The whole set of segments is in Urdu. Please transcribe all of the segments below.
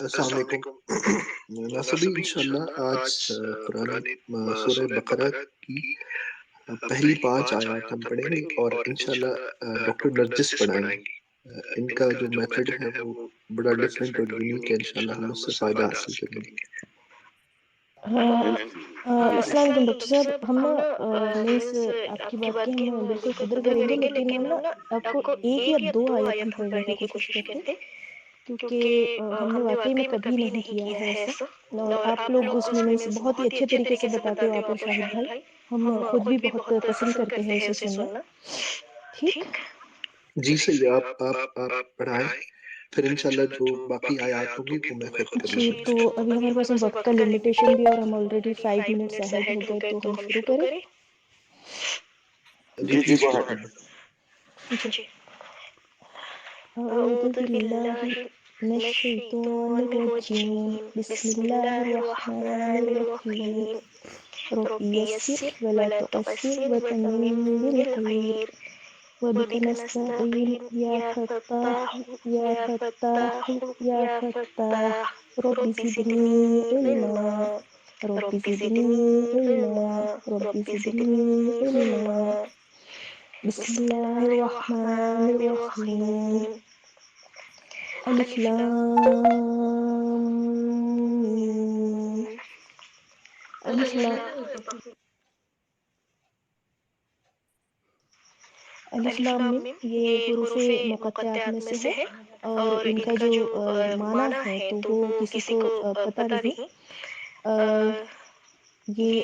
السلام علیکم ناصبی انشاءاللہ آج قرآن سورہ بقرہ کی پہلی 5 آیات ہم پڑھیں گے اور انشاءاللہ ڈاکٹر نرجس پڑھائیں گے۔ ان کا جو میتھڈ ہے وہ بڑا ڈفرینٹ اور یونیک ہے، انشاءاللہ ہم اس سے فائدہ حاصل کریں گے۔ السلام علیکم ڈاکٹر صاحب، ہم نا مینس آپ کی بات کی ہم بالکل قدر کریں گے، لیکن ہم نا آپ کو 1 یا 2 آیت ہم پڑھنے کی کوشش کرتے، کیونکہ ہم نے واقعی میں کبھی نہیں کیا ہے ایسا، اور آپ لوگ اس میں مینس بہت ہی اچھے طریقے سے بتاتے ہو آپ اور شاہد بھائی، ہم خود بھی بہت پسند کرتے ہیں اسے سننا۔ ٹھیک جی صحیح، آپ پڑھائیں، پھر انشاءاللہ جو باقی آیات ہوں گی وہ میں خود کر لوں جی، گا۔ تو ابھی ہمارے پاس وقت کا لمیٹیشن بھی اور ہم آلریڈی 5 منٹس اہیڈ ہو گئے، تو ہم شروع کریں۔ جی پلیز گو اہیڈ۔ جی، اعوذ باللہ من الشیطان الرجیم، بسم اللہ الرحمن الرحیم، رب یسر ولا تعسر وتمم بالخیر وبک نستعین یا فتاح یا فتاح یا فتاح رب زدنی علما رب زدنی علما رب زدنی علما۔ بسم اللہ الرحمن الرحیم، الف لام میم، الف لام میم یہ حروف مقطعات میں سے ہے، اور ان کا جو معنی ہے تو وہ کسی کو پتہ نہیں۔ یہ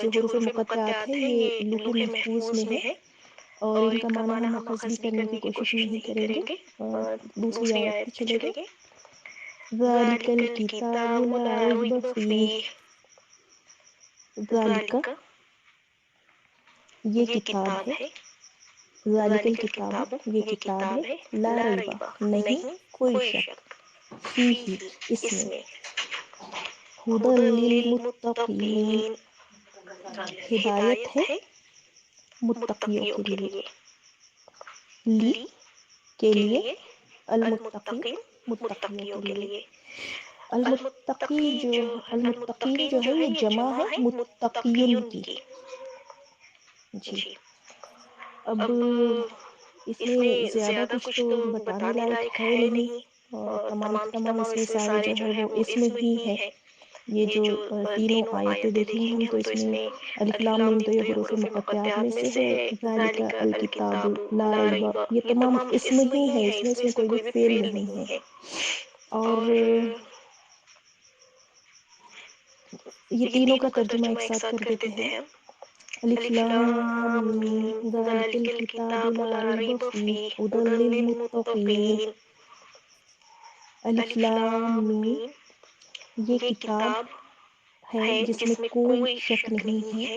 جو حروف مقطعات ہے یہ لوح محفوظ میں ہے، اور ان کا معنی ہم اخذ بھی کرنے کی کوشش نہیں کریں گے۔ دوسری آیت پہ چلے گئے، ذالک الکتاب لا ریب فیہ، ذالک یہ کتاب ہے، ذالک الکتاب یہ کتاب ہے، لا ریبہ نہیں کوئی شک، فیہ اس میں، ھدی للمتقین ہدایت ہے متقیوں کے لیے، لی کے لیے، المتقین متقیوں کے لیے۔ المتقین جو ہے یہ جمع ہے متقین کی۔ جی، اب اس میں زیادہ کچھ تو بتانے لائق ہے نہیں، اور تمام تمام اس میں سارے جو ہے وہ اس میں ہی ہے۔ یہ جو تینوں آیتیں دیکھیں گے ہم تو اس میں الف لام میم تو یہ حروف مقطعات میں سے ہے، ذالک الکتاب لا ریب یہ تمام اسم ہی ہے، اس میں کوئی بھی فعل نہیں ہے۔ اور یہ تینوں کا ترجمہ ایک ساتھ کر دیتے ہیں، الف لام میم ذالک الکتاب لا ریب فیہ ھدی للمتقین۔ الف لام میم یہ کتاب ہے جس میں کوئی شک نہیں ہے،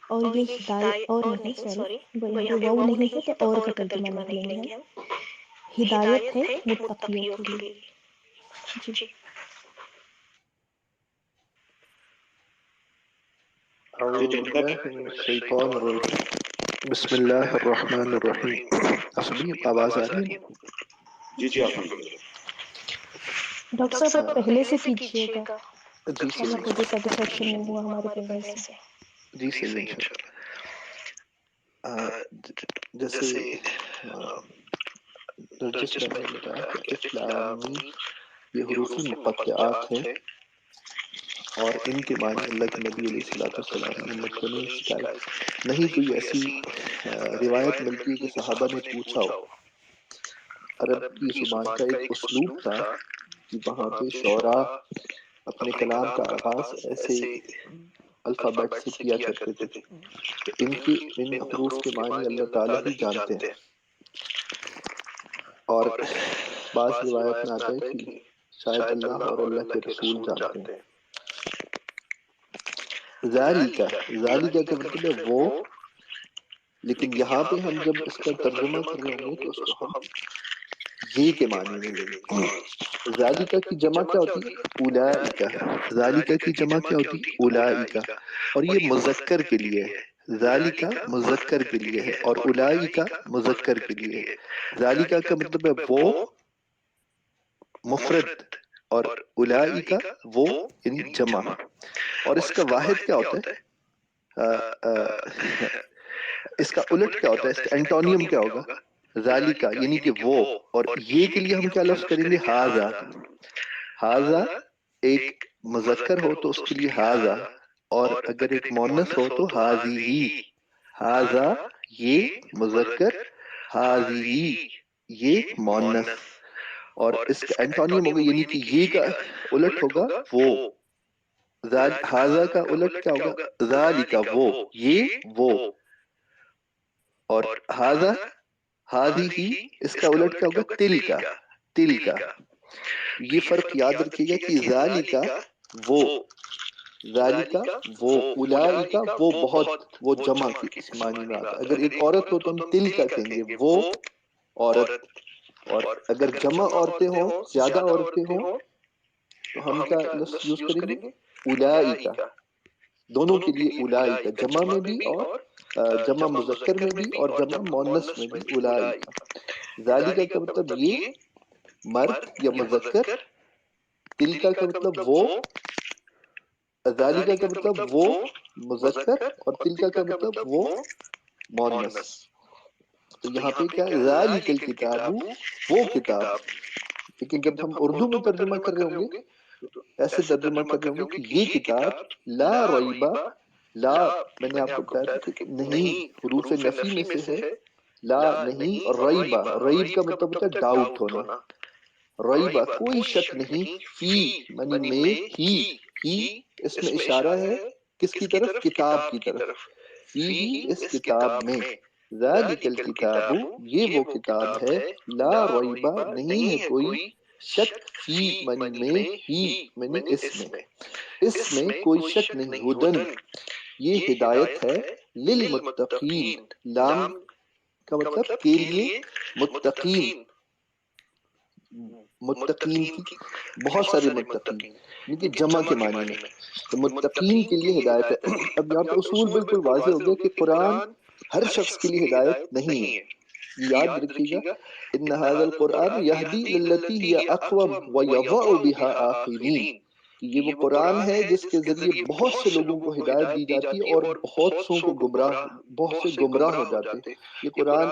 اور یہ ہدایت اور نہیں، سوری یہاں پہ واو نہیں ہے تو اور کا ترجمہ لکھ لیں گے ہم، ہدایت ہے متقیوں کے لیے۔ جی، اعوذ باللہ من الشیطان الرجیم، بسم اللہ الرحمن الرحیم۔ ناصبی آواز آ رہی ہے نا؟ جی جی الحمدللہ۔ ڈاکٹر صاحب آپ پہلے سے کیجیے گا، جی ہمیں صحیح، کوئی ڈسیٹسفیکشن نہیں ہوا ہمارے پڑھنے سے۔ جی صحیح انشاءاللہ۔ جیسے نرجس بہن نے بتایا کہ الف لام میم یہ حروف مقطعات ہیں، اور ان کے معنی اللہ کے نبی علیہ الصلوۃ والسلام نے مجھ کو نہیں سکھائے۔ نہیں کوئی ایسی روایت ملتی ہے کہ صحابہ نے پوچھا ہو۔ عرب کی زبان کا ایک اسلوب تھا کہ وہاں پہ شعراء اپنے کلام کا آغاز ایسے الفابیٹ سے کیا کرتے تھے، تو ان حروف کے معنی اللہ تعالیٰ ہی جانتے ہیں، اور بعض روایت میں آتا ہے کہ شاید اللہ اور اللہ کے رسول جانتے ہیں۔ ذالکہ کا مطلب ہے وہ، لیکن یہاں پہ ہم جب اس کا ترجمہ کر رہے ہوں گے تو اس کو ہم یہ کے معنی میں لیں گے۔ ذالکہ کی جمع کیا ہوتی ہے؟ اولئکہ۔ ذالکہ کی جمع کیا ہوتی ہے؟ اولئکہ، اور یہ مذکر کے لیے ہے۔ ذالکہ مذکر کے لیے ہے اور اولئکہ مذکر کے لیے ہے۔ ذالکہ کا مطلب ہے وہ، مفرد اور اولئک وہ یعنی جمع، اور اس کا واحد کیا ہوتا ہے؟ اس کا الٹ کیا ہوتا ہے، اس کا اینٹونیم کیا ہوگا؟ ذالکا یعنی کہ وہ، اور یہ کے لیے ہم کیا لفظ کریں گے؟ ہاذا۔ ہاذا ایک مذکر ہو تو اس کے لیے ہاذا، اور اگر ایک مؤنث ہو تو ہاذیہی۔ ہاذا یہ مذکر، ہاذیہی یہ مؤنث، اور اس کا اینٹونیم ہوگا یعنی کہ یہ کا الٹ ہوگا وہ۔ ہاذا کا الٹ کیا ہوگا؟ ذالکا وہ، یہ وہ، اور ہاذا ہاذیہی اس کا الٹ کیا ہوگا؟ تلکا، تلکا۔ یہ فرق یاد رکھیے گا کہ ذالکا وہ، ذالکا وہ، اولئک وہ بہت، وہ جمع کی اس معنی میں آتا ہے۔ اگر ایک عورت ہو تو ہم تلکا کہیں گے، وہ عورت، اور اگر جمع عورتیں ہوں، زیادہ عورتیں ہوں، تو ہم کیا لفظ یوز کریں گے؟ اولئک۔ دونوں کے لیے اولئک، جمع میں بھی اور جمع مذکر میں بھی اور جمع مؤنث میں بھی اولئک۔ ذالکا کا مطلب یہ مرد یا مذکر، تلکا کا مطلب وہ، ذالکا کا مطلب وہ مذکر، اور تلکا کا مطلب وہ مؤنث۔ تو یہاں پہ کیا ہے؟ ذالک الکتاب وہ کتاب، لیکن جب ہم اردو میں ترجمہ کر رہے ہوں گے ایسے ترجمہ کر رہے ہوں گے کہ یہ کتاب لا ریبہ، لا میں نے آپ کو بتایا تھا کہ نہیں حروف نفی میں سے ہے، لا نہیں، اور ریبہ، ریب کا مطلب ہوتا ہے ڈاؤٹ ہونا، ریبہ کوئی شک نہیں، فی منی میں، ہی اس میں اشارہ ہے کس کی طرف؟ کتاب کی طرف، فی اس کتاب میں، ذالک الکتاب یہ وہ کتاب ہے، لا ریبہ نہیں ہے کوئی شک، فی منی میں، ہی منی اس میں کوئی شک نہیں، ہدن یہ ہدایت ہے، للمتقین، لام کا مطلب کے لیے، متقین، متقین کی بہت سارے متقین یعنی کہ جمع کے معنی میں، تو متقین کے لیے ہدایت ہے۔ اب یہاں پہ اصول بالکل واضح ہو گیا کہ قرآن ہر شخص کے لیے ہدایت نہیں ہے، یہ یاد رکھیے گا۔ ان ھذا القرآن یہدی للتی ہی اقوم ویضع بها آخرین، کہ یہ وہ قرآن ہے جس کے ذریعے بہت سے لوگوں کو ہدایت دی جاتی ہے اور بہت سوں کو گمراہ، بہت سے گمراہ ہو جاتے۔ یہ قرآن